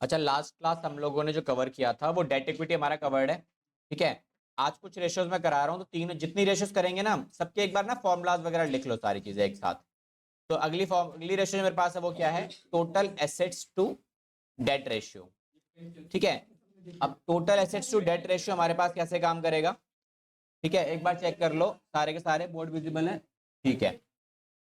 अच्छा, last class हम लोगों ने जो कवर किया था वो डेट इक्विटी हमारा कवर्ड है, ठीक है। आज कुछ रेशियोज में करा रहा हूँ, तो तीन जितनी रेशियोज करेंगे ना सबके एक बार ना फॉर्मुलाज वगैरह लिख लो सारी चीजें एक साथ। तो अगली रेशियो जो मेरे पास है वो क्या है, total assets to debt ratio, ठीक है। अब total assets to debt ratio हमारे पास कैसे काम करेगा, ठीक है, एक बार चेक कर लो, सारे के सारे बोर्ड विजिबल है, ठीक है।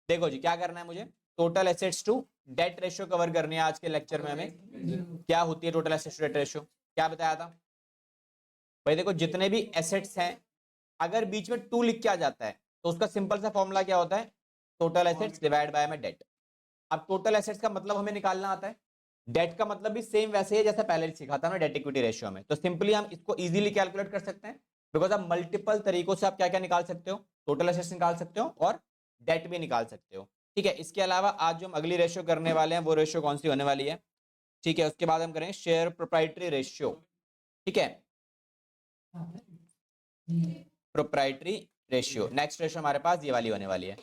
देखो जी क्या करना है मुझे, total assets to debt ratio cover करनी है आज के लेक्चर में हमें। क्या होती है total assets to debt ratio, क्या बताया था भाई, देखो जितने भी एसेट्स हैं अगर बीच में टू लिख के आ जाता है तो उसका सिंपल सा फॉर्मूला क्या होता है, टोटल एसेट्स डिवाइड बाय में डेट। अब टोटल एसेट्स का मतलब हमें निकालना आता है, डेट का मतलब भी सेम वैसे ही जैसा पहले सीखा था ना डेट इक्विटी रेशियो में। तो सिंपली हम इसको इजीली कैलकुलेट कर सकते हैं, बिकॉज आप मल्टीपल तरीकों से आप क्या क्या निकाल सकते हो, टोटल एसेट्स निकाल सकते हो और डेट भी निकाल सकते हो, ठीक है। इसके अलावा आज जो हम अगली रेशियो करने वाले हैं वो रेशियो कौन सी होने वाली है, ठीक है। उसके बाद हम करेंगे शेयर प्रोप्राइटरी रेशियो, ठीक है, प्रोप्राइटरी रेशियो। नेक्स्ट रेशियो हमारे पास ये वाली होने वाली है।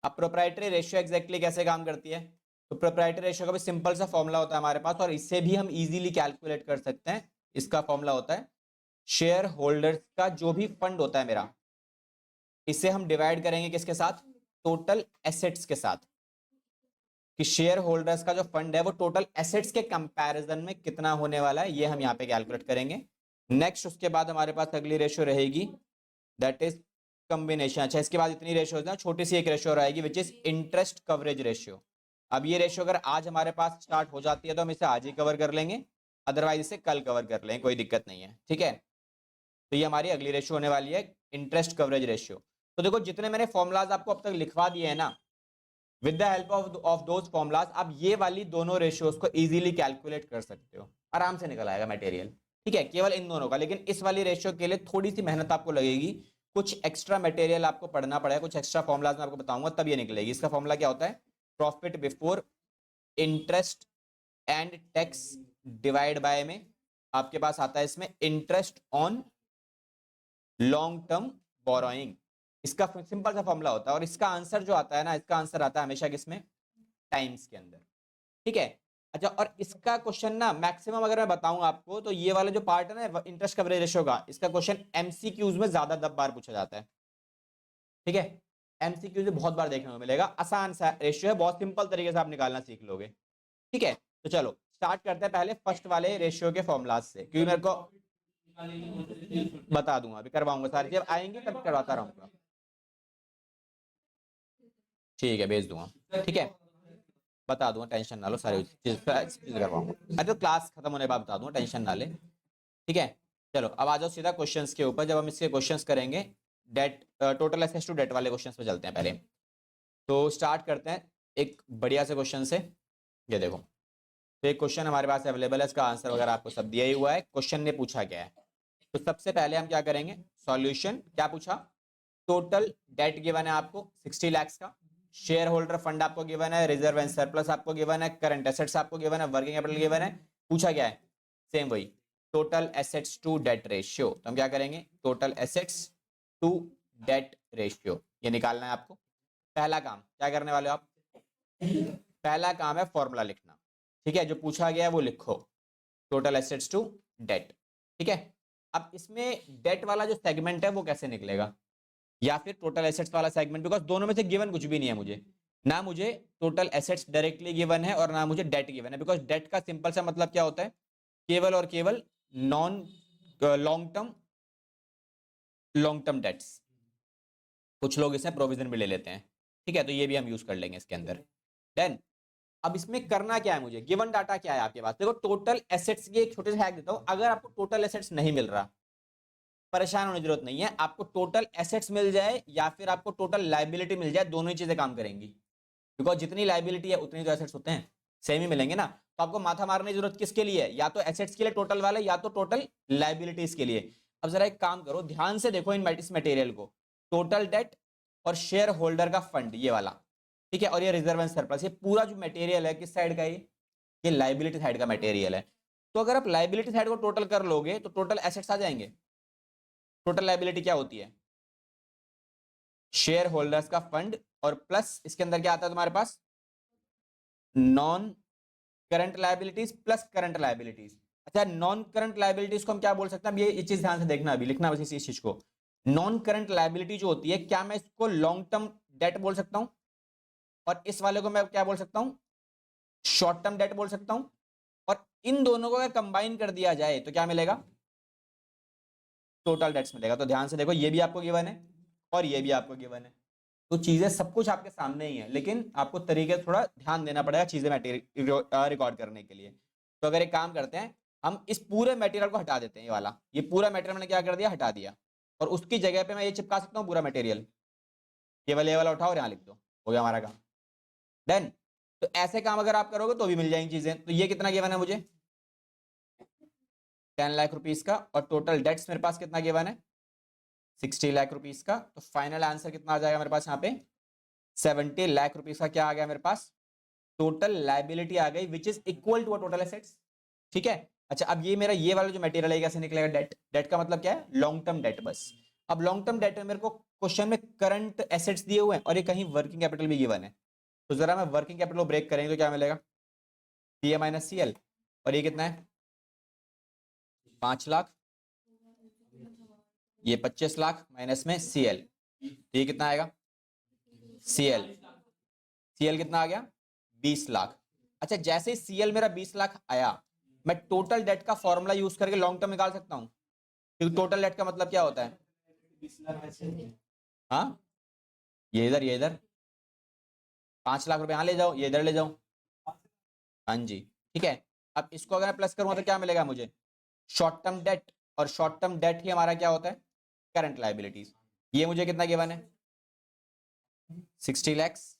अब प्रोप्राइटरी रेशियो एग्जैक्टली कैसे काम करती है, तो प्रोप्राइटरी रेशियो का भी सिंपल सा फॉर्मूला होता है हमारे पास और इससे भी हम इजीली कैलकुलेट कर सकते हैं। इसका फॉर्मूला होता है शेयर होल्डर्स का जो भी फंड होता है मेरा, इसे हम डिवाइड करेंगे किसके साथ, टोटल एसेट्स के साथ, कि शेयर होल्डर्स का जो फंड है वो टोटल एसेट्स के कंपैरिजन में कितना होने वाला है, ये हम यहाँ पे कैलकुलेट करेंगे। नेक्स्ट उसके बाद हमारे पास अगली रेशियो रहेगी दैट इज कॉम्बिनेशन। अच्छा, इसके बाद इतनी रेशियो ना, छोटी सी एक रेशियो रहेगी which is interest coverage ratio. अब ये रेशियो अगर आज हमारे पास स्टार्ट हो जाती है तो हम इसे आज ही कवर कर लेंगे, अदरवाइज इसे कल कवर कर लेंगे, कोई दिक्कत नहीं है, ठीक है। तो ये हमारी अगली रेशियो होने वाली है इंटरेस्ट कवरेज रेशियो। तो देखो जितने मैंने फॉर्मुलाज आपको अब तक लिखवा दिए हैं ना, with the help of those formulas आप ये वाली दोनों रेशियोज को इजीली कैलकुलेट कर सकते हो, आराम से निकल आएगा मटेरियल, ठीक है, केवल इन दोनों का। लेकिन इस वाली रेशियो के लिए थोड़ी सी मेहनत आपको लगेगी, कुछ एक्स्ट्रा मटेरियल आपको पढ़ना पड़ेगा, कुछ एक्स्ट्रा फॉर्मुलाज मैं आपको बताऊंगा तब ये निकलेगी। इसका फॉर्मूला क्या होता है, profit before interest and tax divide by में आपके पास आता है इसमें interest on long term borrowing. इसका सिंपल सा फॉर्मूला होता है और इसका आंसर जो आता है ना, इसका आंसर आता है हमेशा किसमें, टाइम्स के अंदर, ठीक है। अच्छा, और इसका क्वेश्चन ना मैक्सिमम अगर मैं बताऊं आपको तो ये वाला जो पार्ट है ना इंटरेस्ट कवरेज रेशियो का, इसका क्वेश्चन एमसीक्यूज में ज्यादा बार पूछा जाता है, ठीक है। एमसीक्यूज में बहुत बार देखने को मिलेगा, आसान सा रेशियो है, बहुत सिंपल तरीके से आप निकालना सीख लोगे, ठीक है। तो चलो स्टार्ट करते हैं पहले फर्स्ट वाले रेशियो के फॉर्मुलाज से, क्योंकि मेरे को बता दूंगा, अभी करवाऊंगा सारी चीज, आएंगे तब करवाता रहूंगा, ठीक है, भेज दूंगा, ठीक है, बता दूंगा, टेंशन ना लो, सारी चीज करवाऊंगा। अरे तो क्लास खत्म होने के बाद बता दूंगा, टेंशन ना ले, ठीक है। चलो अब आ जाओ सीधा क्वेश्चंस के ऊपर, जब हम इसके क्वेश्चंस करेंगे debt total assets to debt वाले क्वेश्चंस पे चलते हैं पहले। तो स्टार्ट करते हैं एक बढ़िया से क्वेश्चन से। ये देखो, तो एक क्वेश्चन हमारे पास अवेलेबल है, इसका आंसर वगैरह आपको सब दिया ही हुआ है, क्वेश्चन ने पूछा क्या है। तो सबसे पहले हम क्या करेंगे, सॉल्यूशन। क्या पूछा, टोटल डेट गिवन है आपको 60 लाख का, शेयर होल्डर फंड आपको गिवन है, रिजर्व एंड सरप्लस आपको गिवन है, करंट एसेट्स आपको गिवन है, वर्किंग कैपिटल गिवन है। पूछा क्या है, सेम वही, total assets to debt ratio. तो हम क्या करेंगे, total assets to debt ratio ये निकालना है आपको। पहला काम क्या करने वाले हो आप, पहला काम है फॉर्मूला लिखना, ठीक है, जो पूछा गया है वो लिखो, टोटल एसेट्स टू डेट, ठीक है। अब इसमें डेट वाला जो सेगमेंट है वो कैसे निकलेगा, या फिर टोटल एसेट्स वाला सेगमेंट, बिकॉज दोनों में से गिवन कुछ भी नहीं है मुझे, ना मुझे टोटल एसेट्स डायरेक्टली गिवन है और ना मुझे डेट गिवन है, बिकॉज डेट का सिंपल सा मतलब क्या होता है, केवल और केवल नॉन लॉन्ग टर्म डेट्स, कुछ लोग इसमें प्रोविजन भी ले लेते हैं, ठीक है, तो ये भी हम यूज कर लेंगे इसके अंदर। देन अब इसमें करना क्या है मुझे, गिवन डाटा क्या है आपके पास, देखो टोटल एसेट्स की एक छोटे से हैक देता हूं, अगर आपको टोटल एसेट्स नहीं मिल रहा परेशान होने की जरूरत नहीं है, आपको टोटल एसेट्स मिल जाए या फिर आपको टोटल लायबिलिटी मिल जाए, दोनों ही चीजें काम करेंगी, बिकॉज जितनी लायबिलिटी है उतनी तो एसेट्स होते हैं, सेम ही मिलेंगे ना। तो आपको माथा मारने की जरूरत किसके लिए है, या तो एसेट्स के लिए टोटल वाले, या तो टोटल लायबिलिटीज के लिए। अब जरा एक काम करो, ध्यान से देखो इस मटेरियल को, टोटल डेट और शेयर होल्डर का फंड ये वाला, ठीक है, और ये रिजर्व एंड सरप्लस, ये पूरा जो मटेरियल है किस साइड का, ये लायबिलिटी साइड का मटेरियल है। तो अगर आप लायबिलिटी साइड को टोटल कर लोगे तो टोटल एसेट्स आ जाएंगे। टोटल लायबिलिटी क्या होती है, शेयर होल्डर्स का फंड और प्लस इसके अंदर क्या आता है तुम्हारे पास, non current liabilities plus current liabilities. अच्छा, नॉन करंट लायबिलिटीज को हम क्या बोल सकते हैं? अब ये चीज ध्यान से देखना, अभी लिखना बस इस चीज को। नॉन करंट लायबिलिटी जो होती है, क्या मैं इसको लॉन्ग टर्म डेट बोल सकता हूं, और इस वाले को मैं क्या बोल सकता हूं? शॉर्ट टर्म डेट बोल सकता हूं। और इन दोनों को अगर कंबाइन कर दिया जाए तो क्या मिलेगा? टोटल डेट्स मिलेगा। तो ध्यान से देखो, ये भी आपको गिवन है और ये भी आपको गिवन है। तो चीजें सब कुछ आपके सामने ही है, लेकिन आपको तरीके से थोड़ा ध्यान देना पड़ेगा चीजें रिकॉर्ड करने के लिए। तो अगर एक काम करते हैं, हम इस पूरे मटेरियल को हटा देते हैं। ये वाला, ये पूरा मटेरियल मैंने क्या कर दिया? हटा दिया। और उसकी जगह पे मैं ये चिपका सकता हूँ पूरा मटेरियल। केवल ये वाला उठाओ और यहाँ लिख दो, हो गया हमारा काम, डन। तो ऐसे काम अगर आप करोगे तो भी मिल जाएंगी चीजें। तो ये कितना गिवन है मुझे? 10 लाख रुपीस का। और टोटल डेट्स मेरे पास कितना गिवन है? 60 लाख रुपीस का। तो फाइनल आंसर कितना आ जाएगा मेरे पास यहाँ पे? 70 लाख रुपीस का क्या आ गया मेरे पास? टोटल लायबिलिटी आ गई, which is equal to total assets. ठीक है। अच्छा, अब ये मेरा ये वाला जो मटेरियल है कैसे निकलेगा? डेट। डेट का मतलब क्या है? लॉन्ग टर्म डेट बस। अब लॉन्ग टर्म डेट में मेरे को क्वेश्चन में करंट एसेट्स दिए हुए हैं और ये कहीं वर्किंग कैपिटल भी गिवन है। तो जरा मैं वर्किंग कैपिटल को ब्रेक करेंगे तो क्या मिलेगा? P A minus C L. और ये कितना है? 5 लाख। ये 25 लाख माइनस में सी एल, ये कितना आएगा? C L. सी एल कितना आ गया? 20 लाख। अच्छा, जैसे ही सी एल मेरा 20 लाख आया, मैं टोटल डेट का फॉर्मूला यूज करके लॉन्ग टर्म निकाल सकता हूं, क्योंकि टोटल डेट का मतलब क्या होता है? हाँ, ये इधर 5 लाख रुपए यहां ले जाओ, ये इधर ले जाओ। हाँ जी, ठीक है। अब इसको अगर मैं प्लस करूंगा तो क्या मिलेगा मुझे? Short term debt. और शॉर्ट टर्म डेट ही हमारा क्या होता है? Current liabilities. ये मुझे कितना गिवन है? 60 लैक्स।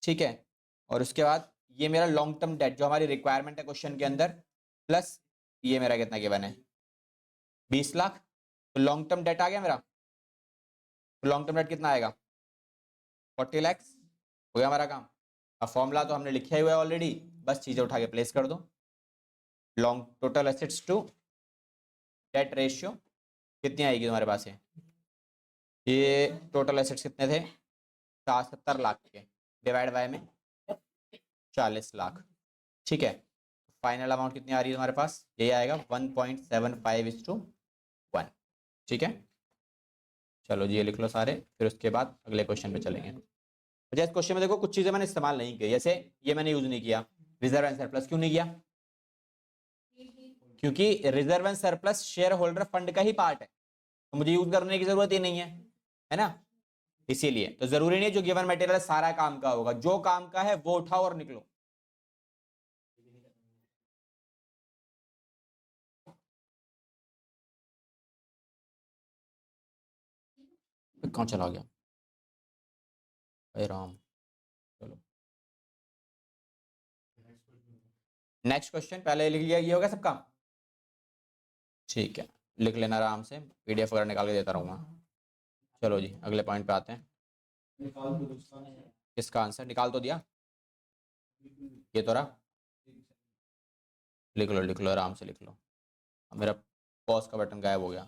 ठीक है। और उसके बाद ये मेरा लॉन्ग टर्म डेट जो हमारी रिक्वायरमेंट है क्वेश्चन के अंदर, प्लस ये मेरा कितना गिवन है? 20 लाख। तो लॉन्ग टर्म डेट आ गया मेरा। तो लॉन्ग टर्म डेट कितना आएगा? 40 लैक्स। हो गया हमारा काम। अब फॉर्मूला तो हमने लिखा ही हुआ है ऑलरेडी, बस चीजें उठा के प्लेस कर दो। Long total assets to debt ratio कितनी आएगी तुम्हारे पास? ये टोटल एसेट्स कितने थे? 70 लाख के, डिवाइड बाय में 40 लाख। ठीक है। फाइनल अमाउंट कितनी आ रही है तुम्हारे पास? यही आएगा 1.75:1। ठीक है। चलो जी, ये लिख लो सारे, फिर उसके बाद अगले क्वेश्चन पे चलेंगे। अच्छा, इस क्वेश्चन में देखो कुछ चीजें मैंने इस्तेमाल नहीं की, जैसे ये मैंने यूज नहीं किया, रिजर्व एंड सरप्लस। क्यों नहीं किया? क्योंकि reserve and surplus share holder fund का ही पार्ट है, तो मुझे यूज करने की जरूरत ही नहीं है ना। इसीलिए तो जरूरी नहीं जो गिवन मटेरियल सारा काम का होगा, जो काम का है वो उठाओ और निकलो। कौन चला गया? राम। चलो नेक्स्ट क्वेश्चन पहले लिख लिया, ये होगा सबका? ठीक है, लिख लेना आराम से, पीडीएफ वगैरह निकाल के देता रहूंगा। चलो जी, अगले पॉइंट पे आते हैं। किसका आंसर निकाल तो दिया? ये तो रहा। लिख लो आराम से लिख लो। मेरा पॉज का बटन गायब हो गया।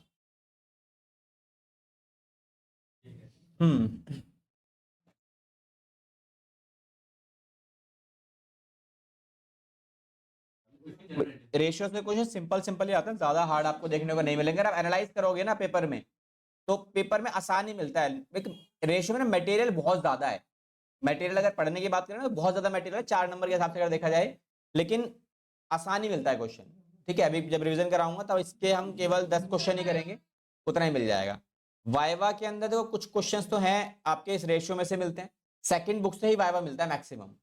रेशियोज में क्वेश्चन सिंपल सिंपल ही आते हैं, ज्यादा हार्ड आपको देखने को नहीं मिलेंगे। आप एनालाइज करोगे ना पेपर में, तो पेपर में आसान ही मिलता है। रेशियो में ना मटेरियल बहुत ज्यादा है। मटेरियल अगर पढ़ने की बात करें ना तो बहुत ज्यादा मटेरियल है, 4 नंबर के हिसाब से अगर देखा जाए, लेकिन आसान ही मिलता है क्वेश्चन। ठीक है, अभी जब रिवीजन कराऊंगा तब इसके हम केवल 10 क्वेश्चन ही करेंगे, उतना ही मिल जाएगा। वाइवा के अंदर देखो कुछ क्वेश्चंस तो हैं आपके इस रेशियो में से मिलते हैं, सेकंड बुक से ही वाइवा मिलता है मैक्सिमम।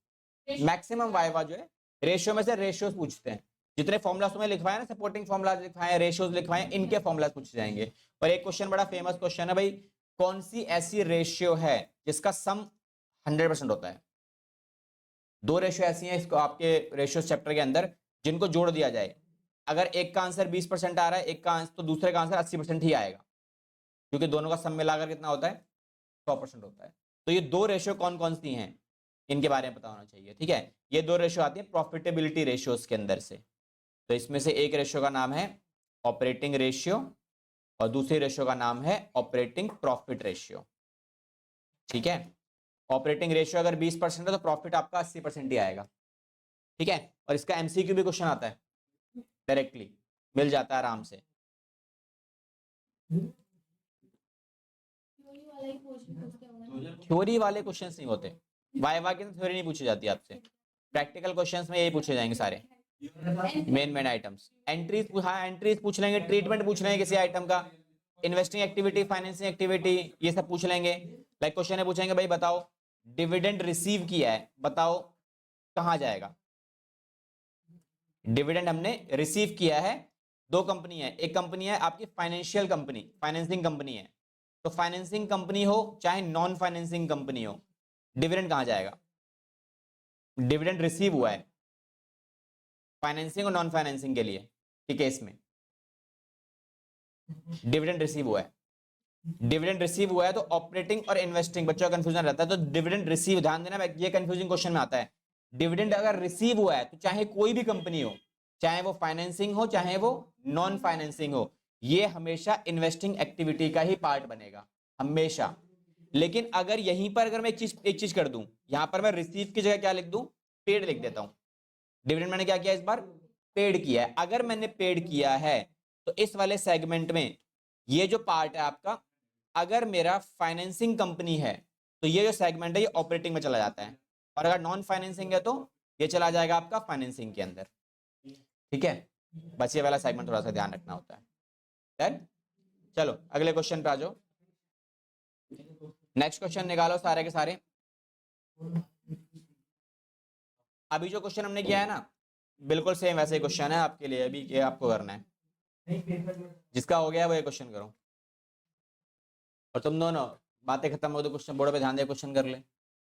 मैक्सिमम वाइवा जो है रेशियो में से रेशियोज पूछते हैं। जितने फॉर्मुलास तुम्हें लिखवाए ना, सपोर्टिंग फॉर्मुला लिखवाए, रेशियोज लिखवाए, इनके फॉर्मुलास पूछे जाएंगे। और एक क्वेश्चन बड़ा फेमस क्वेश्चन है भाई, कौन सी ऐसी रेशियो है जिसका सम 100% होता है? 2 रेशियो ऐसी हैं इसको आपके रेशियो चैप्टर के अंदर, जिनको जोड़ दिया जाए, अगर एक का आंसर 20% आ रहा है, एक का आंसर, तो दूसरे का आंसर 80% ही आएगा, क्योंकि दोनों का सम मिलाकर कितना होता है? 100% होता है। तो ये 2 रेशियो कौन कौन सी हैं, इनके बारे में पता होना चाहिए। ठीक है, ये 2 रेशियो आती है प्रॉफिटेबिलिटी रेशियोज के अंदर से। तो इसमें से एक रेशियो का नाम है ऑपरेटिंग रेशियो और दूसरी रेशियो का नाम है ऑपरेटिंग प्रॉफिट रेशियो। ठीक है, ऑपरेटिंग रेशियो अगर 20% है तो प्रॉफिट आपका 80% ही आएगा। ठीक है, और इसका एमसीक्यू भी क्वेश्चन आता है, डायरेक्टली मिल जाता है आराम से। थ्योरी वाले क्वेश्चंस नहीं होते, वाइवा के थ्योरी नहीं पूछी जाती आपसे, प्रैक्टिकल क्वेश्चंस में यही पूछे जाएंगे सारे मेन आइटम्स। एंट्रीज, हाँ एंट्रीज पूछ लेंगे, ट्रीटमेंट पूछ लेंगे किसी आइटम का, इन्वेस्टिंग एक्टिविटी, फाइनेंसिंग एक्टिविटी, ये सब पूछ लेंगे। लाइक क्वेश्चन है पूछेंगे भाई बताओ डिविडेंड रिसीव किया है, बताओ कहाँ जाएगा। डिविडेंड हमने रिसीव किया है, दो कंपनी है, एक कंपनी है आपकी फाइनेंशियल कंपनी, फाइनेंसिंग कंपनी है, तो फाइनेंसिंग कंपनी हो चाहे नॉन फाइनेंसिंग कंपनी हो, डिविडेंड कहाँ जाएगा? डिविडेंड रिसीव हुआ है फाइनेंसिंग और नॉन फाइनेंसिंग के लिए के केस में, डिविडेंड रिसीव हुआ है, डिविडेंड रिसीव हुआ है तो ऑपरेटिंग और इन्वेस्टिंग, बच्चों का कंफ्यूजन रहता है, तो डिविडेंड रिसीव, ध्यान देना ये कंफ्यूजिंग क्वेश्चन में आता है। डिविडेंड अगर रिसीव हुआ है तो चाहे कोई भी कंपनी हो, चाहे वो फाइनेंसिंग हो चाहे वो नॉन फाइनेंसिंग हो, ये हमेशा इन्वेस्टिंग एक्टिविटी का ही पार्ट बनेगा हमेशा। लेकिन अगर यहीं पर अगर मैं एक चीज कर दूं, यहां पर मैं रिसीव की जगह क्या लिख दूं? पेड लिख देता हूं। डिविडेंड मैंने क्या किया इस बार? पेड किया है। अगर मैंने पेड किया है तो इस वाले सेगमेंट में ये जो पार्ट है आपका, अगर मेरा फाइनेंसिंग कंपनी है तो ये जो सेगमेंट है ये ऑपरेटिंग में चला जाता है, और अगर नॉन फाइनेंसिंग है तो ये चला जाएगा आपका फाइनेंसिंग के अंदर। ठीक है, बस ये वाला सेगमेंट थोड़ा सा ध्यान रखना होता है। डन? चलो अगले क्वेश्चन पे आ जाओ। नेक्स्ट क्वेश्चन निकालो सारे के सारे। अभी जो क्वेश्चन हमने किया है ना, बिल्कुल सेम वैसे ही क्वेश्चन है आपके लिए, अभी ये आपको करना है, जिसका हो गया वो ये क्वेश्चन करो, और तुम दोनों बातें खत्म हो तो क्वेश्चन बोर्ड पे ध्यान दे, क्वेश्चन कर ले।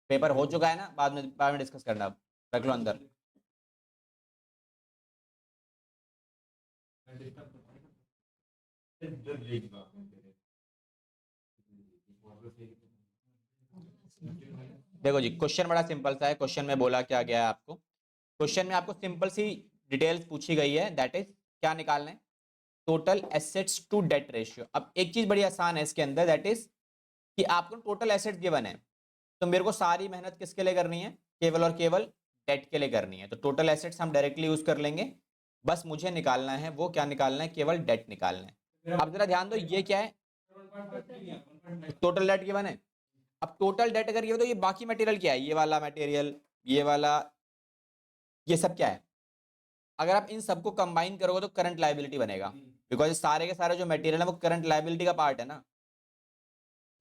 पेपर हो चुका है ना, बाद में डिस्कस करना, अब रख लो अंदर। देखो जी, क्वेश्चन बड़ा सिंपल सा है। क्वेश्चन में बोला क्या गया है आपको, क्वेश्चन में आपको सिंपल सी डिटेल्स पूछी गई है, दैट इज क्या निकालना है? Total assets to debt ratio. अब एक चीज बड़ी आसान है इसके अंदर, दैट इज कि आपको टोटल एसेट्स गिवन है, तो मेरे को सारी मेहनत किसके लिए करनी है? केवल और केवल डेट के लिए करनी है। तो टोटल एसेट्स हम डायरेक्टली यूज कर लेंगे, बस मुझे निकालना है वो क्या निकालना है? केवल डेट निकालना है। अब जरा ध्यान दो, ये क्या है? टोटल डेट गिवन है। अब टोटल डेट अगर ये तो ये बाकी मटेरियल क्या है? ये वाला मटेरियल, ये वाला, ये सब क्या है? अगर आप इन सबको कंबाइन करोगे तो करंट लायबिलिटी बनेगा, बिकॉज सारे के सारे जो मटेरियल है वो करंट लायबिलिटी का पार्ट है ना।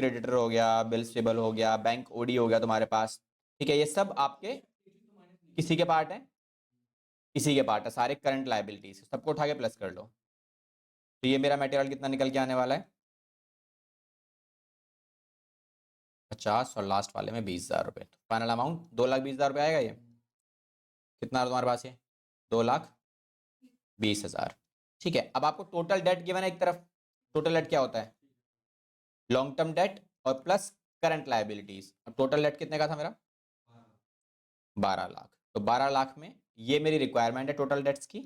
क्रेडिटर हो गया, बिल्स पेबल हो गया, बैंक ओडी हो गया तुम्हारे पास, ठीक है, ये सब आपके किसी के पार्ट है, किसी के पार्ट है, सारे करंट लायबिलिटीज, सबको उठा के प्लस कर लो। तो ये मेरा मटेरियल कितना निकल के आने वाला है? 50, और लास्ट वाले में 20,000 रुपये। तो फाइनल अमाउंट 2,20,000 रुपये आएगा। ये कितना तुम्हारे पास? ये 2,20,000। ठीक है, अब आपको टोटल डेट गिवन है एक तरफ। टोटल डेट क्या होता है? लॉन्ग टर्म डेट और प्लस करंट लायबिलिटीज। अब टोटल डेट कितने का था मेरा? 12 लाख। तो 12 लाख में ये मेरी रिक्वायरमेंट है टोटल डेट्स की,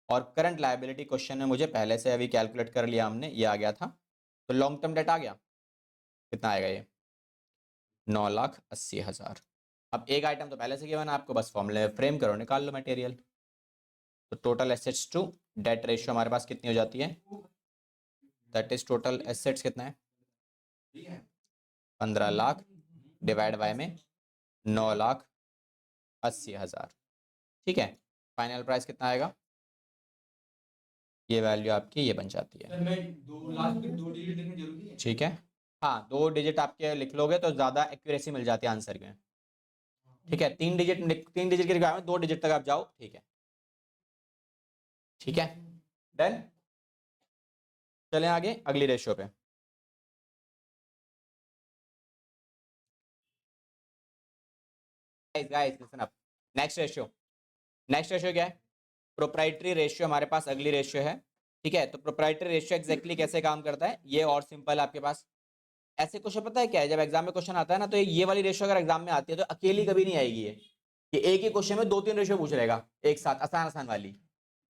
और करंट लायबिलिटी क्वेश्चन में मुझे पहले से अभी कैलकुलेट कर लिया हमने, ये आ गया था। तो लॉन्ग टर्म डेट आ गया, कितना आएगा ये? 9,80,000। अब एक आइटम तो पहले से गिवन है आपको, बस फॉर्मूले फ्रेम करो, निकाल लो मटेरियल। तो total assets to debt ratio हमारे पास कितनी हो जाती है? दैट इज टोटल एसेट्स कितना है? 15 लाख डिवाइड बाय में 9,80,000। ठीक है, फाइनल प्राइस कितना आएगा? ये वैल्यू आपकी ये बन जाती है। ठीक है, हाँ 2 डिजिट आपके लिख लोगे तो ज़्यादा एक्यूरेसी मिल जाती है आंसर में। ठीक है, 3 डिजिट की रिक्वायरमेंट, 2 डिजिट तक आप जाओ। ठीक है, ठीक है, डन। चलें आगे अगली रेशियो पे। Guys listen up, next ratio क्या है? प्रोप्राइटरी रेशियो हमारे पास अगली रेशियो है। ठीक है, तो प्रोप्राइटरी रेशियो एग्जैक्टली कैसे काम करता है ये और सिंपल आपके पास। ऐसे क्वेश्चन पता है क्या है, जब एग्जाम में क्वेश्चन आता है ना, तो ये वाली रेशियो अगर एग्जाम में आती है तो अकेली कभी नहीं आएगी ये, कि एक ही क्वेश्चन में 2-3 रेशियो पूछ लेगा एक साथ, आसान आसान वाली।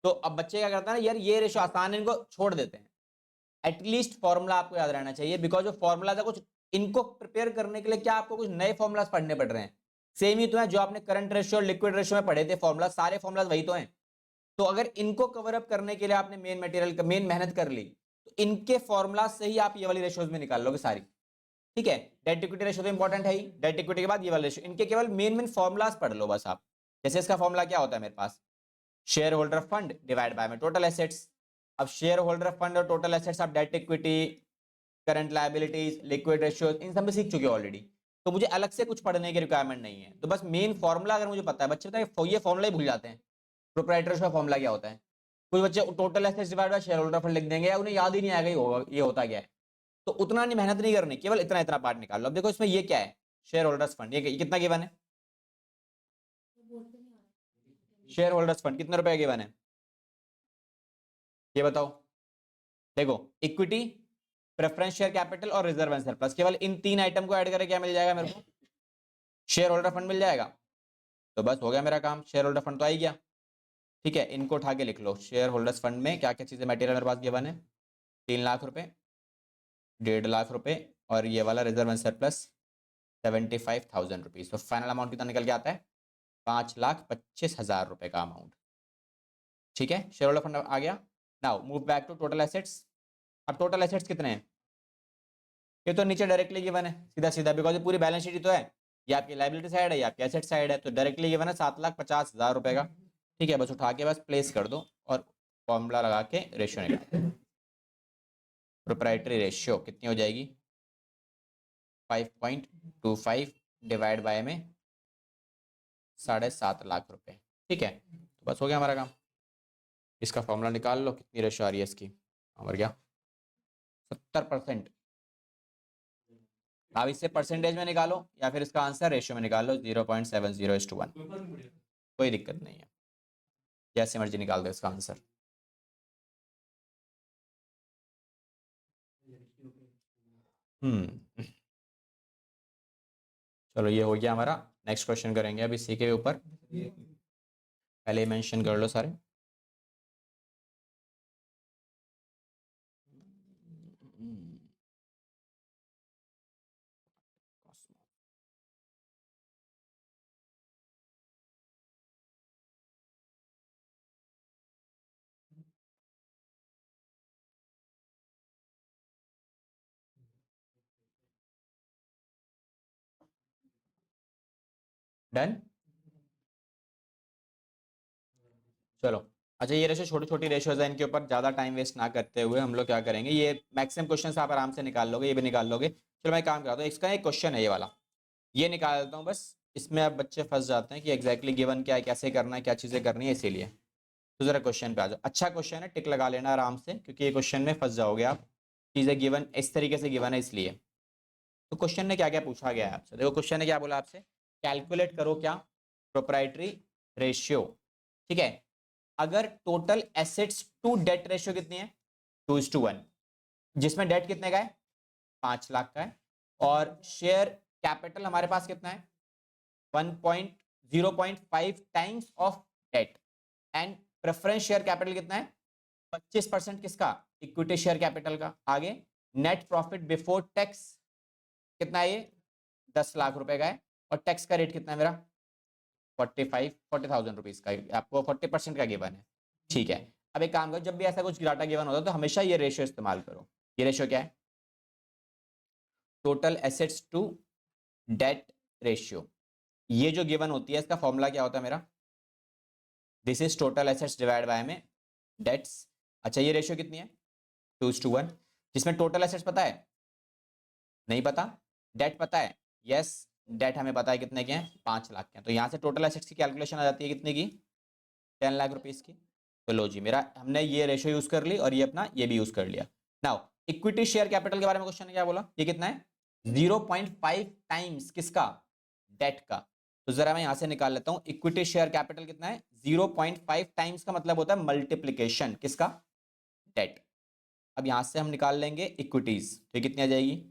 तो अब बच्चे क्या करता है ना, यार ये रेशियो आसान है, इनको छोड़ देते हैं। एटलीस्ट फॉर्मूला आपको याद रहना चाहिए, बिकॉज जो फॉर्मूला था कुछ इनको प्रिपेयर करने के लिए क्या आपको कुछ नए फॉर्मूलाज पढ़ने पड़ रहे हैं, सेम ही तो है जो आपने करंट रेशियो और लिक्विड रेशियो में पढ़े थे फॉर्मूला, सारे फॉर्मूला वही तो हैं। तो अगर इनको कवर अप करने के लिए आपने मेन मेहनत कर ली, तो इनके फॉर्मूला से ही आप ये वाली रेशियोज में निकाल लोगे सारी। ठीक है, डेट इक्विटी रेशियो तो इंपॉर्टेंट है ही, डेट इक्विटी के बाद ये वाला रेशियो, इनके केवल मेन फॉर्मुलाज पढ़ लो बस आप। जैसे इसका फॉर्मूला क्या होता है मेरे पास, share holder fund divide by में टोटल एसेट्स। अब शेयर होल्डर फंड और टोटल एसेट्स आप debt equity, current liabilities, liquid ratios इन सब में सीख चुके हो ऑलरेडी, तो मुझे अलग से कुछ पढ़ने की रिक्वायरमेंट नहीं है। तो बस मेन फॉर्मूला अगर मुझे पता है, बच्चे पता है ये फॉर्मूला ही भूल जाते हैं, प्रोप्राइटरी का फॉर्मूला क्या होता है। कुछ बच्चे total assets divide by share holder fund लिख देंगे या उन्हें याद ही नहीं आएगा ये होता क्या है। तो उतना नहीं मेहनत नहीं करनी, केवल इतना इतना पार्ट निकाल लो। अब देखो इसमें ये क्या है, शेयर होल्डर्स फंड, ये कितना गिवन है, शेयर होल्डर्स फंड कितने रुपए गिवन है, ये बताओ। देखो इक्विटी, प्रेफरेंस शेयर कैपिटल और रिजर्व एंड सरप्लस, केवल इन तीन आइटम को ऐड करके क्या मिल जाएगा मेरे को, शेयर होल्डर फंड मिल जाएगा। तो बस हो गया मेरा काम, शेयर होल्डर फंड तो आ ही गया। ठीक है, इनको उठा के लिख लो, शेयर होल्डर्स फंड में क्या क्या चीजें मटेरियल मेरे पास गिवन है, 3 लाख रुपए, 1.5 लाख रुपए, और ये वाला रिजर्व एंड सरप्लस 75,000 रुपीज। तो फाइनल अमाउंट कितना निकल के आता है, 5,25,000 रुपए का अमाउंट। ठीक है, शेयर होल्डर फंड आ गया। Now move back to total assets. अब टोटल एसेट्स कितने हैं, ये तो नीचे डायरेक्टली गिवन है सीधा सीधा, बिकॉज ये पूरी बैलेंस शीट ही तो है, ये आपकी लायबिलिटी साइड है, ये आपकी एसेट साइड है, तो डायरेक्टली गिवन है 7,50,000 रुपए का। ठीक है, बस उठा के बस प्लेस कर दो और फॉर्मूला लगा के रेशियो निकाल दो। प्रोप्राइटरी रेशियो कितनी हो जाएगी, 5.25 डिवाइड बाय में 7.5 लाख रुपए। ठीक है, तो बस हो गया हमारा काम। इसका फॉर्मूला निकाल लो, कितनी रेशियो आ रही है इसकी, मर गया 70%। अब इससे परसेंटेज में निकालो या फिर इसका आंसर रेशियो में निकाल लो, 0.70:1। कोई दिक्कत नहीं है, जैसे मर्जी निकाल दो इसका आंसर। चलो ये हो गया हमारा। नेक्स्ट क्वेश्चन करेंगे अभी इसी के ऊपर, पहले मेंशन कर लो सारे। डन, चलो। अच्छा ये रेशो छोटी छोटी रेशोज है, इनके ऊपर ज़्यादा टाइम वेस्ट ना करते हुए हम लोग क्या करेंगे, ये मैक्सिमम क्वेश्चन आप आराम से निकाल लोगे, ये भी निकाल लोगे। चलो मैं काम करता हूँ, इसका एक क्वेश्चन है ये वाला, ये निकाल देता हूँ बस। इसमें अब बच्चे फंस जाते हैं कि एग्जैक्टली गिवन क्या है, कैसे करना है, क्या चीज़ें करनी है, इसीलिए तो जरा क्वेश्चन पे आ जाओ। अच्छा क्वेश्चन है, टिक लगा लेना आराम से, क्योंकि ये क्वेश्चन में फंस जाओगे आप, चीज़ें गिवन इस तरीके से गिवन है इसलिए। तो क्वेश्चन ने क्या क्या पूछा गया है आपसे, देखो क्वेश्चन ने क्या बोला आपसे, कैलकुलेट करो क्या, प्रोप्राइटरी रेशियो। ठीक है, अगर total assets to debt ratio कितनी है, 2:1, जिसमें डेट कितने का है, 5 लाख का है, और शेयर कैपिटल हमारे पास कितना है, 0.5 times of debt, and preference share capital कितना है, 25% किसका, इक्विटी शेयर कैपिटल का। आगे नेट प्रॉफिट बिफोर टैक्स कितना है, ये 10 लाख रुपए का है, और टैक्स का रेट कितना है मेरा, 40,000 रुपीज का, आपको 40% का गिवन है। ठीक है, अब एक काम करो, जब भी ऐसा कुछ डाटा गिवन होता है तो हमेशा ये रेशियो इस्तेमाल करो। ये रेशियो क्या है, total assets to debt ratio. ये जो गिवन होती है इसका फॉर्मूला क्या होता है मेरा, this is total assets divide by में डेट्स। अच्छा ये रेशियो कितनी है, 2:1, जिसमें टोटल एसेट्स पता है, नहीं पता, डेट पता है, यस डेट हमें पता है कितने के हैं, 5 लाख के हैं, तो यहाँ से टोटल एसेट्स की कैलकुलेशन आ जाती है कितने की, 10 लाख रुपीज की। तो लो जी, मेरा हमने ये रेशियो यूज कर ली और ये अपना ये भी यूज कर लिया। नाउ इक्विटी शेयर कैपिटल के बारे में क्वेश्चन ने क्या बोला, ये कितना है, 0.5 टाइम्स किसका, डेट का। तो जरा मैं यहां से निकाल लेता हूं, इक्विटी शेयर कैपिटल कितना है, 0.5 टाइम्स का मतलब होता है मल्टीप्लीकेशन किसका, डेट। अब यहां से हम निकाल लेंगे इक्विटीज, तो कितनी आ जाएगी,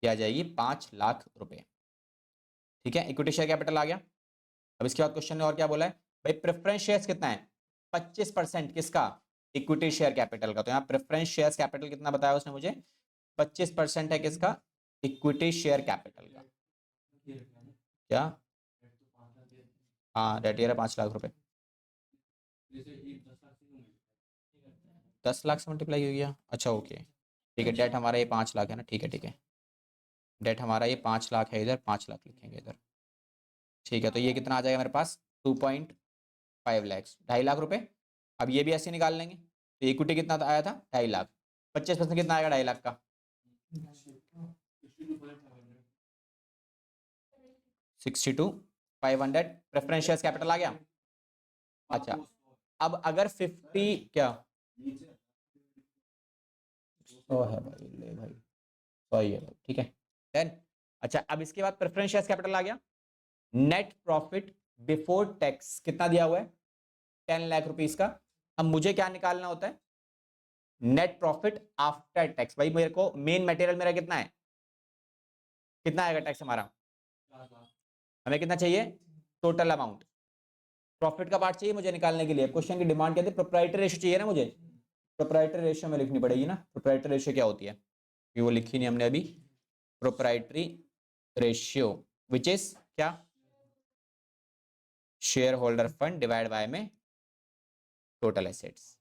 ये आ जाएगी 5 लाख रुपए। ठीक है, इक्विटी शेयर कैपिटल आ गया। अब इसके बाद क्वेश्चन ने और क्या बोला है, भाई प्रेफरेंस शेयर्स कितना है, 25% किसका, इक्विटी शेयर कैपिटल का। तो यहाँ प्रेफरेंस शेयर्स कैपिटल कितना बताया उसने मुझे, 25% है किसका, इक्विटी शेयर कैपिटल का। क्या? हाँ डेट ईयर है 5 लाख रुपए। 10 लाख से मल्टीप्लाई हो गया, अच्छा ओके ठीक है। डेट हमारा ये 5 लाख है ना, ठीक है ठीक है। डेट हमारा ये 5 लाख है, इधर 5 लाख लिखेंगे इधर, ठीक है। तो ये कितना आ जाएगा मेरे पास 2.5 लैक्स, 2.5 लाख रुपए। अब ये भी ऐसे निकाल लेंगे, तो इक्विटी कितना आया था 2.5 लाख, 25% कितना आएगा 2.5 लाख का? 62,500 प्रेफरेंस शेयर कैपिटल आ गया। अच्छा अब अगर 50 क्या 100 है भाई, ले भाई 100 ही है भाई, ठीक है। देन अच्छा अब इसके बाद प्रेफरेंस शेयर कैपिटल आ गया। नेट प्रॉफिट बिफोर टैक्स कितना दिया हुआ है 10 लाख रुपीस का। अब मुझे क्या निकालना होता है नेट प्रॉफिट आफ्टर टैक्स। भाई मेरे को मेन मटेरियल मेरा कितना है, कितना आएगा टैक्स हमारा, हमें कितना चाहिए टोटल अमाउंट। प्रॉफिट का पार्ट चाहिए मुझे निकालने के लिए, क्वेश्चन की डिमांड क्या थी प्रोप्राइटरी रेशियो चाहिए ना मुझे, प्रोप्राइटरी रेशियो में लिखनी पड़ेगी ना। प्रोप्राइटरी रेशियो क्या होती है कि वो लिखी नहीं हमने अभी। प्रोप्राइटरी रेशियो विच इज क्या share holder fund divide by में टोटल एसेट्स,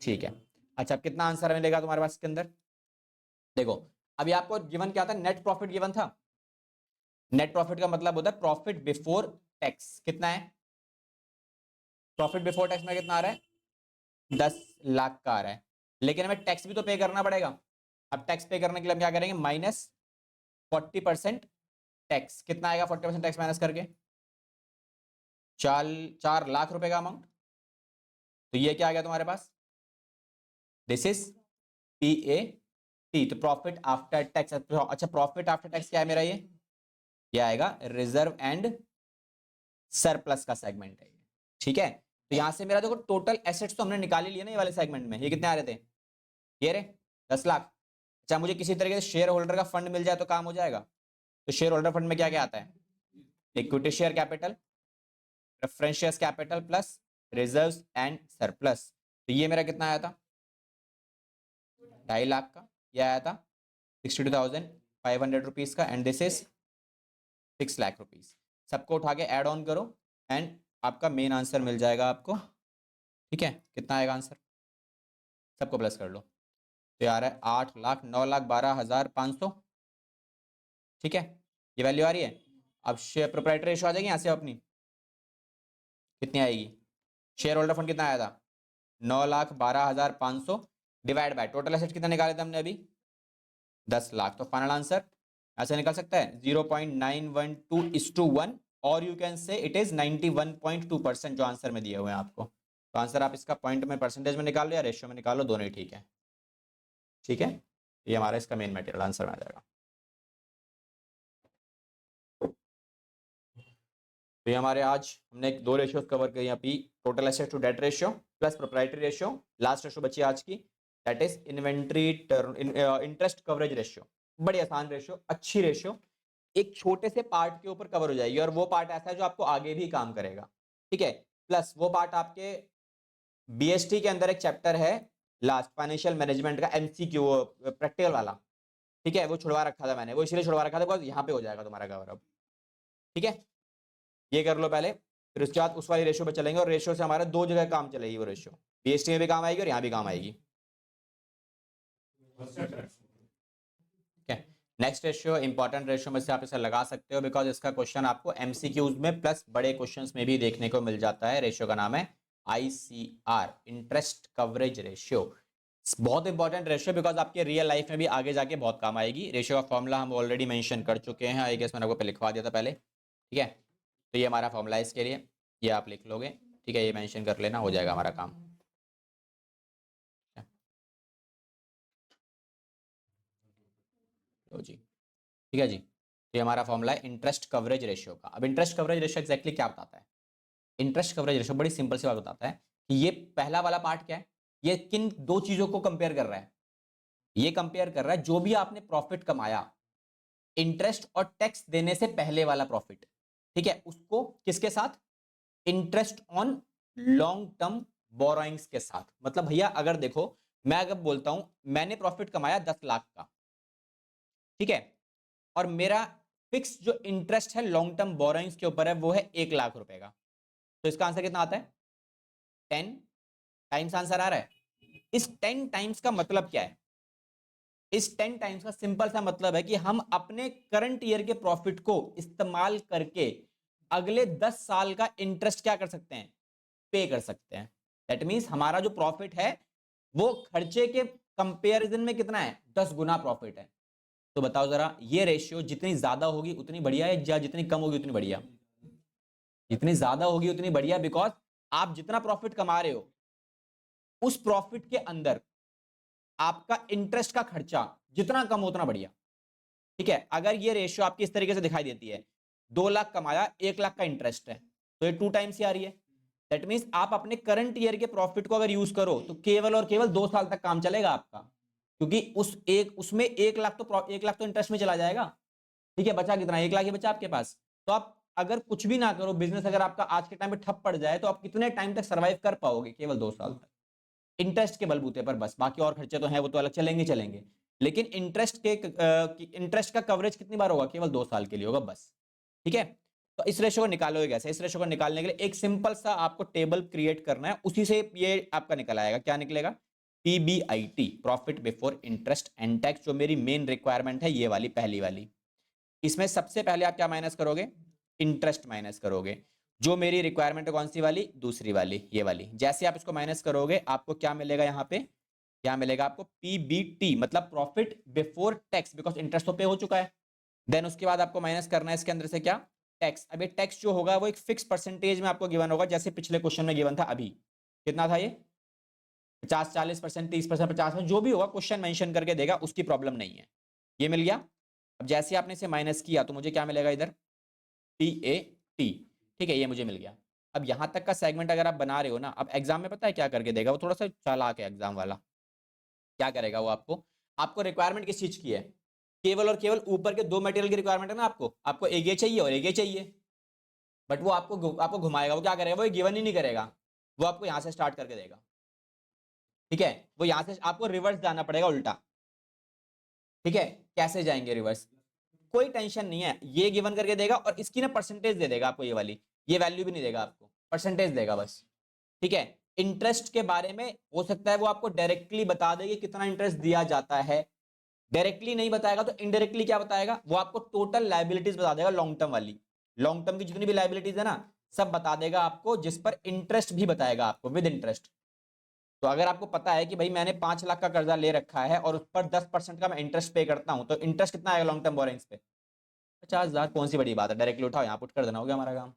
ठीक है। अच्छा अब कितना आंसर मिलेगा तुम्हारे पास इसके अंदर, देखो अभी आपको गिवन क्या था नेट प्रॉफिट गिवन था। नेट प्रॉफिट का मतलब होता है प्रॉफिट बिफोर टैक्स, कितना है प्रॉफिट बिफोर टैक्स में कितना आ रहा है 10 लाख का आ रहा है, लेकिन हमें टैक्स भी तो पे करना पड़ेगा। अब टैक्स पे करने के लिए हम क्या करेंगे -40% टैक्स, कितना आएगा 40% टैक्स माइनस करके 4 लाख रुपए का अमाउंट। तो ये क्या आ गया तुम्हारे पास दिस इज PAT, तो प्रॉफिट आफ्टर टैक्स। अच्छा प्रॉफिट आफ्टर टैक्स क्या है मेरा ये आएगा रिजर्व एंड सरप्लस का सेगमेंट है, ठीक है। तो यहां से मेरा देखो टोटल एसेट्स तो हमने निकाल ही लिए ना ये वाले सेगमेंट में, ये कितने आ रहे थे ये रे 10 लाख। अच्छा मुझे किसी तरीके से शेयर होल्डर का फंड मिल जाए तो काम हो जाएगा। तो शेयर होल्डर फंड में क्या क्या आता है equity share capital, preference share capital plus reserves and surplus. तो ये मेरा कितना आया था 2.5 लाख का, ये आया था 62,500 रुपीज का, and this is 6 lakh rupees. सबको उठा के ऐड ऑन करो एंड आपका मेन आंसर मिल जाएगा आपको, ठीक है। कितना आएगा आंसर सबको प्लस कर लो, तो यार है 8,09,12,500, ठीक है। ये वैल्यू आ रही है। अब शेयर प्रोप्राइटरी रेशियो आ जाएगी यहाँ से अपनी, कितनी आएगी शेयर होल्डर फंड कितना आया था 9,12,500 डिवाइड बाय टोटल एसेट कितना निकाले थे हमने अभी 10 लाख। तो फाइनल आंसर ऐसे निकल सकता है 0.912:1 और you can say it is 91.2% जो आंसर में दिए हुए हैं आपको। तो आंसर आप इसका पॉइंट में परसेंटेज में निकाल लो या रेशियो में निकाल लो, दोनों ही ठीक है, ठीक है। ये हमारा इसका मेन मटेरियल आंसर में आ जाएगा। तो ये हमारे आज हमने 2 रेशियोज कवर किए अभी, total asset to debt ratio plus proprietary ratio. Last ratio बची आज की that is inventory interest coverage ratio. बड़ी आसान रेशियो, अच्छी रेशियो, एक छोटे से पार्ट के ऊपर कवर हो जाएगी और वो पार्ट ऐसा है जो आपको आगे भी काम करेगा, ठीक है। प्लस वो पार्ट आपके BST के अंदर एक चैप्टर है लास्ट फाइनेंशियल मैनेजमेंट का MCQ प्रैक्टिकल वाला, ठीक है। वो छुड़वा रखा था मैंने, वो इसलिए छुड़वा रखा था बिकॉज यहाँ पे हो जाएगा तुम्हारा कवर अब, ठीक है। ये कर लो पहले, फिर उसके बाद उस वाली रेशियो पे चलेंगे और रेशियो से हमारा 2 जगह काम चलेगी वो रेशियो, BST में भी काम आएगी और यहाँ भी काम आएगी, ठीक है। नेक्स्ट रेशियो इंपॉर्टेंट रेशियो में से आप इसे लगा सकते हो बिकॉज इसका क्वेश्चन आपको MCQs में प्लस बड़े क्वेश्चंस में भी देखने को मिल जाता है। रेशियो का नाम है ICR इंटरेस्ट कवरेज रेशियो। बहुत इंपॉर्टेंट रेशियो बिकॉज आपके रियल लाइफ में भी आगे जाके बहुत काम आएगी। रेशियो का फॉर्मूला हम ऑलरेडी मेंशन कर चुके हैं, आई गेस मैंने आपको लिखवा दिया था पहले, ठीक है। तो ये हमारा फॉर्मूला है इसके लिए, ये आप लिख लोगे, ठीक है। ये मेंशन कर लेना, हो जाएगा हमारा काम। लो जी, ठीक है जी। तो ये हमारा फॉर्मूला है इंटरेस्ट कवरेज रेशियो का। अब इंटरेस्ट कवरेज रेशियो एक्जैक्टली क्या बताता है, इंटरेस्ट कवरेज रेशियो बड़ी सिंपल सी बात बताता है कि ये पहला वाला पार्ट क्या है, ये किन 2 चीजों को कंपेयर कर रहा है, ये कंपेयर कर रहा है जो भी आपने प्रॉफिट कमाया इंटरेस्ट और टैक्स देने से पहले वाला प्रॉफिट, ठीक है, उसको किसके साथ interest on long term borrowings के साथ। मतलब भैया अगर देखो मैं अगर बोलता हूं मैंने प्रॉफिट कमाया 10 लाख का, ठीक है, और मेरा फिक्स जो इंटरेस्ट है लॉन्ग टर्म बोरोइंग्स के ऊपर है वो है 1 लाख रुपए का। तो इसका आंसर कितना आता है? 10 टाइम्स आंसर आ रहा है। इस 10 टाइम्स का मतलब क्या है? इस 10 टाइम्स का सिंपल सा मतलब है कि हम अपने करंट ईयर के प्रॉफिट को इस्तेमाल करके अगले 10 साल का इंटरेस्ट क्या कर सकते हैं? पे कर सकते हैं। दैट मींस हमारा जो प्रॉफिट है वो खर्चे के कंपैरिजन में कितना है? 10 गुना प्रॉफिट है। तो बताओ जरा, ये रेशियो जितनी ज्यादा होगी उतनी बढ़िया है या जितनी कम होगी उतनी बढ़िया? जितनी ज्यादा होगी उतनी बढ़िया, बिकॉज आप जितना प्रॉफिट कमा रहे हो उस प्रॉफिट के अंदर आपका इंटरेस्ट का खर्चा जितना कम हो उतना बढ़िया। ठीक है, अगर ये रेशियो आपकी इस तरीके से दिखाई देती है, 2 लाख कमाया, 1 लाख का इंटरेस्ट है, तो ये 2 टाइम्स ही आ रही है। दैट मींस आप अपने करंट ईयर के प्रॉफिट को अगर यूज करो तो केवल और केवल 2 साल तक काम चलेगा आपका, क्योंकि उसमें 1 लाख तो 1 लाख तो इंटरेस्ट में चला जाएगा। ठीक है, बचा कितना? 1 लाख ही बचा आपके पास। तो आप अगर कुछ भी ना करो, बिजनेस अगर आपका आज के टाइम पे ठप पड़ जाए, तो आप कितने टाइम तक सर्वाइव कर पाओगे? केवल 2 साल तक, इंटरेस्ट के बलबूते पर बस। बाकी और खर्चे तो हैं, वो तो अलग चलेंगे चलेंगे, लेकिन इंटरेस्ट का कवरेज कितनी बार होगा? केवल 2 साल के लिए होगा बस। ठीक है, तो इस रेशो को निकालोगे कैसे? इस रेशो को निकालने के लिए एक सिंपल सा आपको टेबल क्रिएट करना है, उसी से ये आपका निकल आएगा। क्या निकलेगा? PBIT, profit before interest and tax, जो मेरी मेन रिक्वायरमेंट है ये वाली, पहली वाली। इसमें सबसे पहले आप क्या माइनस करोगे? इंटरेस्ट माइनस करोगे। जो मेरी रिक्वायरमेंट है कौन सी वाली? दूसरी वाली, ये वाली। जैसे आप इसको माइनस करोगे आपको क्या मिलेगा? यहाँ पे क्या मिलेगा आपको? पीबीटी, मतलब profit before tax, because interest तो पे हो चुका है। देन उसके बाद आपको माइनस करना है इसके अंदर से क्या? टैक्स। अब ये टैक्स जो होगा वो एक फिक्स परसेंटेज में आपको गिवन होगा, जैसे पिछले क्वेश्चन में गिवन था। अभी कितना था ये? 50, 40%, 30%, 50%, जो भी होगा क्वेश्चन मेंशन करके देगा, उसकी प्रॉब्लम नहीं है। ये मिल गया। अब जैसे आपने इसे माइनस किया तो मुझे क्या मिलेगा इधर? T A T. ठीक है, ये मुझे मिल गया। अब यहां तक का सेगमेंट अगर आप बना रहे हो ना, अब एग्जाम में पता है क्या करके देगा? वो थोड़ा सा चालाक है एग्जाम वाला। क्या करेगा वो? आपको रिक्वायरमेंट किस चीज की है? केवल और केवल ऊपर के 2 मटेरियल की रिक्वायरमेंट है ना आपको एक ये चाहिए और एक ये चाहिए। बट वो आपको घुमाएगा। वो क्या करेगा? वो गिवन ही नहीं करेगा, वो आपको यहां से स्टार्ट करके देगा। ठीक है, वो यहां से आपको रिवर्स जाना पड़ेगा, उल्टा। ठीक है, कैसे जाएंगे रिवर्स? कोई टेंशन नहीं है, ये गिवन करके देगा और इसकी ना परसेंटेज दे देगा आपको, ये वाली। ये वैल्यू भी नहीं देगा आपको, परसेंटेज देगा बस। ठीक है, इंटरेस्ट के बारे में हो सकता है वो आपको डायरेक्टली बता दे कि कितना इंटरेस्ट दिया जाता है। डायरेक्टली नहीं बताएगा तो इनडायरेक्टली क्या बताएगा? वो आपको टोटल लायबिलिटीज बता देगा, लॉन्ग टर्म वाली। लॉन्ग टर्म की जितनी भी लायबिलिटीज है ना, सब बता देगा आपको, जिस पर इंटरेस्ट भी बताएगा आपको, विद इंटरेस्ट। तो अगर आपको पता है कि भाई मैंने 5 लाख का कर्जा ले रखा है और उस पर 10% का मैं इंटरेस्ट पे करता हूं, तो इंटरेस्ट कितना आएगा लॉन्ग टर्म बोरिंग्स पे? 50,000। कौन सी बड़ी बात है? डायरेक्टली उठाओ, यहाँ पुट कर देना, हो गया हमारा काम।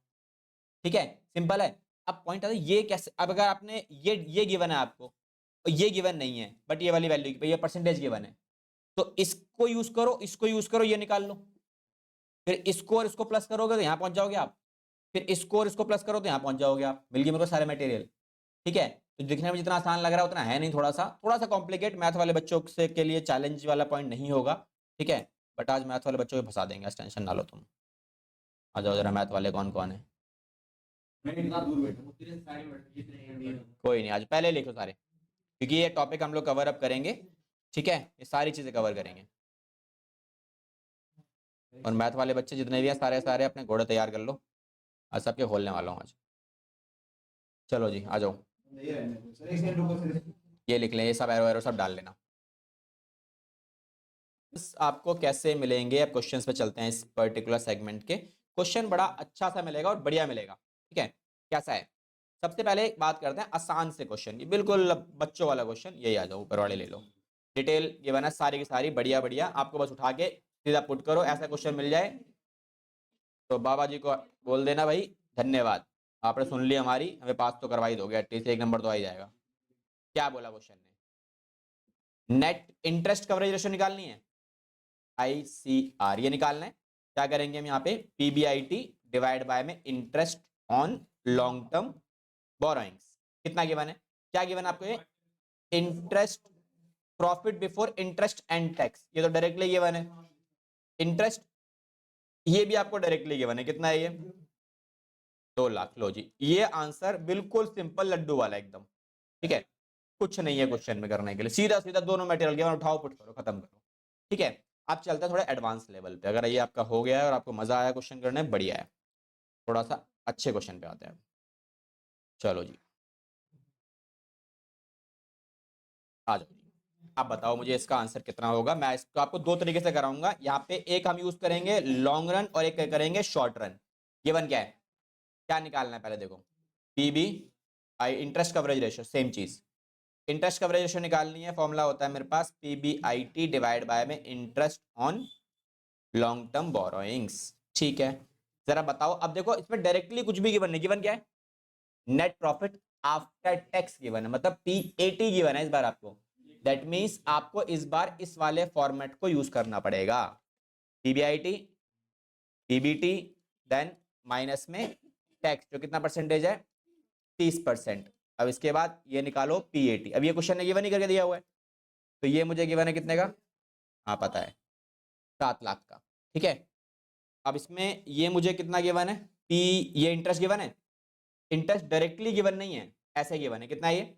ठीक है, सिंपल है। अब पॉइंट आता है ये कैसे? अब अगर आपने ये गिवन है आपको और ये गिवन नहीं है, बट ये वाली वैल्यू की ये परसेंटेज गिवन है, तो इसको यूज करो, इसको यूज करो, ये निकाल लो। फिर इसको और इसको प्लस करोगे तो यहां पहुंच जाओगे आप। फिर इसको और इसको प्लस करो तो यहां पहुंच जाओगे आप। मिल गए मेरे को सारे मटेरियल। ठीक है, तो दिखने में जितना आसान लग रहा है उतना है नहीं, थोड़ा सा कॉम्प्लिकेट। मैथ वाले बच्चों से के लिए चैलेंज वाला पॉइंट नहीं होगा। ठीक है, बट आज मैथ वाले बच्चों को फंसा देंगे, टेंशन ना लो तुम। आ जाओ जरा, मैथ वाले कौन कौन है? कोई नहीं, आज पहले लिखो सारे, क्योंकि ये टॉपिक हम लोग कवर अप करेंगे। ठीक है, ये सारी चीजें कवर करेंगे। और मैथ वाले बच्चे जितने भी हैं सारे सारे अपने घोड़े तैयार कर लो, आज सबके खोलने वाला हूँ आज। चलो जी, आ जाओ। ये लिख लें, ये सब एरो एरो सब डाल लेना। आपको कैसे मिलेंगे? अब क्वेश्चंस पे चलते हैं। इस पर्टिकुलर सेगमेंट के क्वेश्चन बड़ा अच्छा सा मिलेगा और बढ़िया मिलेगा। ठीक है, कैसा है? सबसे पहले एक बात करते हैं आसान से क्वेश्चन, ये बिल्कुल बच्चों वाला क्वेश्चन। यही आ जाओ, ऊपर वाले ले लो। डिटेल ये बना सारी की सारी, बढ़िया बढ़िया। आपको बस उठा के सीधा पुट करो, ऐसा क्वेश्चन मिल जाए तो बाबा जी को बोल देना भाई धन्यवाद, आपने सुन ली हमारी, हमें पास तो करवा ही दोगे, एटलीस्ट 1 नंबर तो आ ही जाएगा। क्या बोला क्वेश्चन ने? नेट इंटरेस्ट कवरेज रेशियो निकालनी है, ICR, ये निकालना है। क्या करेंगे हम यहाँ पे? पीबीआईटी डिवाइड बाय में interest on long term borrowings. कितना गिवन है? क्या गिवन है आपको? ये interest, profit before interest and tax, ये तो डायरेक्टली गिवन है। इंटरेस्ट ये भी आपको डायरेक्टली गिवन है। कितना है ये? 2 लाख। लो जी, ये आंसर बिल्कुल सिंपल, लड्डू वाला एकदम। ठीक है, कुछ नहीं है क्वेश्चन में करने के लिए, सीधा सीधा दोनों मटेरियल गिवन, उठाओ पुट करो, खत्म करो। ठीक है, अब चलते हैं थोड़ा एडवांस लेवल पे। अगर ये आपका हो गया है और आपको मजा आया क्वेश्चन करने में, बढ़िया है, थोड़ा सा अच्छे क्वेश्चन पे आते हैं। चलो जी, आ जाओ जी। आप बताओ मुझे इसका आंसर कितना होगा। मैं इसको आपको दो तरीके से कराऊंगा। यहाँ पे एक हम यूज करेंगे लॉन्ग रन और एक करेंगे शॉर्ट रन। गिवन क्या है, क्या निकालना है, पहले देखो। पीबी आई इंटरेस्ट कवरेज रेशियो, सेम चीज। इंटरेस्ट कवरेज रेशियो निकालनी है, फॉर्मूला होता है मेरे पास पीबीआईटी डिवाइड बाय में interest on long term borrowings. ठीक है, जरा बताओ। अब देखो इसमें डायरेक्टली कुछ भी गिवन नहीं। गिवन क्या है, net profit after tax given है, मतलब पीएटी गिवन है इस बार आपको। दैट मींस आपको इस बार इस वाले फॉर्मेट को यूज करना पड़ेगा। पीबीआईटी, पीबीटी, देन माइनस में टैक्स जो कितना परसेंटेज है, 30%। अब इसके बाद ये निकालो पीएटी। अब ये क्वेश्चन ने गिवन ही करके दिया हुआ है, तो ये मुझे गिवन है कितने का, हाँ पता है, 7 लाख का। ठीक है, अब इसमें ये मुझे कितना गिवन है, पी, ये इंटरेस्ट गिवन है। इंटरेस्ट डायरेक्टली गिवन नहीं है, ऐसे गिवन है। कितना है ये,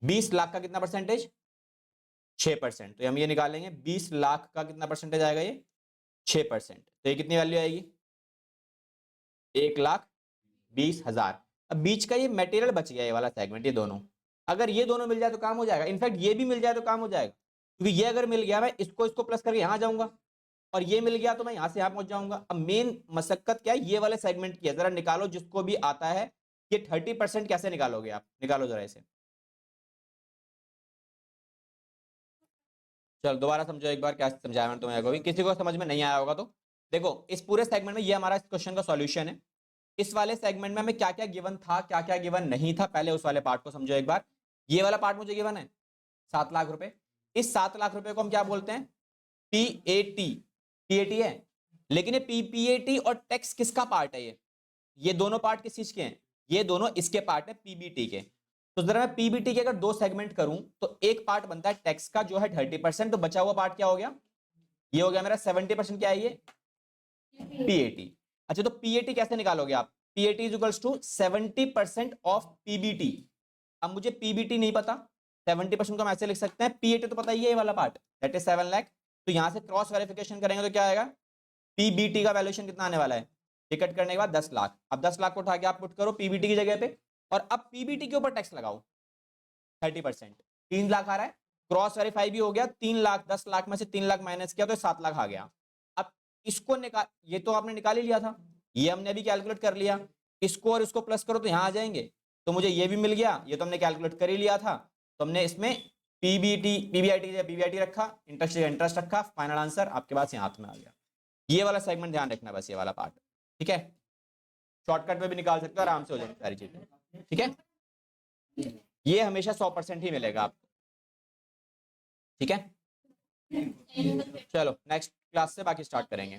20 लाख का कितना परसेंटेज, 6%। तो हम ये निकालेंगे 20 लाख का कितना परसेंटेज आएगा, ये 6%। तो ये कितनी वैल्यू आएगी, 1,20,000। अब बीच का ये मटेरियल बच गया, ये वाला सेगमेंट, ये दोनों। अगर ये दोनों मिल जाए तो काम हो जाएगा। इनफैक्ट ये भी मिल जाए तो काम हो जाएगा, क्योंकि ये अगर मिल गया, मैं इसको इसको प्लस करके यहां जाऊंगा, और ये मिल गया तो मैं यहां से यहां पहुंच जाऊंगा। अब मेन मशक्कत क्या है, ये वाले सेगमेंट की है। जरा निकालो, जिसको भी आता है। ये 30% कैसे निकालोगे आप, निकालो जरा इसे। चलो दोबारा समझो एक बार, क्या समझाया मैंने तुम्हें, अभी किसी को समझ में नहीं आया होगा तो देखो। इस पूरे सेगमेंट में ये हमारा इस क्वेश्चन का सॉल्यूशन है। इस वाले सेगमेंट में हमें क्या क्या गिवन था, क्या क्या गिवन नहीं था, पहले उस वाले पार्ट को समझो एक बार। ये वाला पार्ट मुझे गिवन है 7 लाख रुपए। इस 7 लाख रुपए को हम क्या बोलते हैं, पीएटी। पीएटी है, लेकिन ये पीपीएटी और टैक्स किसका पार्ट है, ये दोनों पार्ट किस चीज के हैं, ये दोनों इसके पार्ट है, पीबीटी के। तो जरा मैं पीबीटी के अगर दो सेगमेंट करूं, तो एक पार्ट बनता है टैक्स का जो है 30%, तो बचा हुआ पार्ट क्या हो गया, ये हो गया मेरा 70%। क्या है ये, पीएटी। अच्छा, तो पीएटी कैसे निकालोगे आप, PAT is equals to 70% of PBT. अब मुझे पीबीटी नहीं पता, 70% को हम ऐसे लिख सकते हैं, पीएटी तो पता ही है, ये वाला पार्ट दैट इज 7 लाख। तो यहां से क्रॉस वेरिफिकेशन करेंगे तो क्या आएगा, पीबीटी का वैल्यूएशन कितना आने वाला है, टिकट करने के बाद 10 लाख। अब 10 लाख को उठा के आप पुट करो पीबीटी की जगह पे, और अब पीबीटी के ऊपर टैक्स लगाओ 30%, 3 लाख आ रहा है। क्रॉस वेरीफाई भी हो गया, 3 लाख, 10 लाख में से 3 लाख माइनस किया तो 7 लाख आ गया। अब इसको निकाल, ये तो आपने निकाल ही लिया था, ये हमने अभी कैलकुलेट कर लिया। इसको और इसको प्लस करो तो यहां आ जाएंगे, तो मुझे ये भी मिल गया, ये तो हमने कैलकुलेट कर ही लिया था। तो हमने इसमें पीबीटी, पीबीआईटी पीबीआईटी रखा, इंटरेस्ट इंटरेस्ट रखा, फाइनल आंसर आपके पास यहाँ हाथ में आ गया। ये वाला सेगमेंट ध्यान रखना, बस ये वाला पार्ट। ठीक है, शॉर्टकट में भी निकाल सकते हो, आराम से हो जाएगी सारी चीजें। ठीक है, ये हमेशा 100% ही मिलेगा आपको। ठीक है, चलो नेक्स्ट क्लास से बाकी स्टार्ट करेंगे।